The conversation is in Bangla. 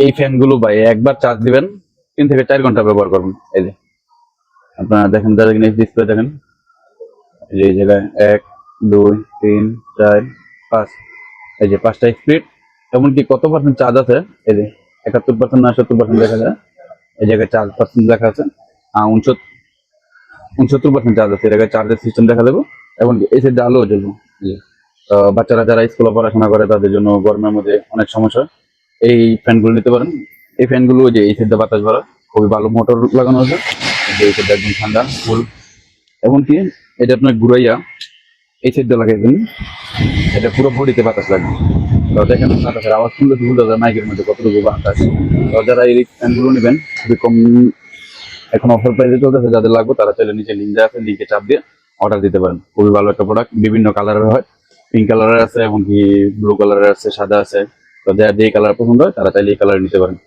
এই ফ্যানগুলো ভাই একবার চার্জ দিবেন 3 থেকে 4 ঘন্টা ব্যবহার করবেন। এই যে আপনারা দেখেন, যাদের ডিসপ্লে দেখেন, এই যে এই জায়গায় 1 2 3 4 5, এই যে 5টা স্পিড। এমনকি কত পার্সেন্ট চার্জ আছে, এই যে 71% না 70% দেখা যায়। এই জায়গায় 4% লেখা আছে, 69% চার্জ আছে। এই জায়গায় চার্জের সিস্টেম দেখা যাবে। এবং এই সাইডে আলো জ্বলবে। এই যে, বাচ্চারা যারা স্কুলে পড়াশোনা করে তাদের জন্য গরমের মধ্যে অনেক সমস্যা, এই ফ্যানগুলো নিতে পারেন। এই ফ্যানগুলো ওই যে এই সাইডে বাতাস ভরা, খুবই ভালো মোটর লাগানো আছে। এই যে এই সাইডে একদম ঠান্ডা ফুল। এমনকি এটা আপনার ঘুরাইয়া এই সাইডে লাগাইবেন, এটা পুরো বডিতে বাতাস লাগবে। তো দেখেন বাতাসের আওয়াজ শুনলে তো বোঝা যায় মাইকের মধ্যে কতটুকু বাতাস। তো যারা এই ফ্যানগুলো নেবেন, খুবই কম, এখন অফার প্রাইসে চলতেছে, যাদের লাগবে তারা চাইলে নিচে লিঙ্ক দেওয়া আছে, লিঙ্কে চাপ দিয়ে অর্ডার দিতে পারেন। খুবই ভালো একটা প্রোডাক্ট, বিভিন্ন কালারের হয়, পিঙ্ক কালারের আছে, এমনকি ব্লু কালারের আছে, সাদা আছে। তো যার যে কালার পছন্দ হয় তারা চাইলে এই কালার নিতে পারেন।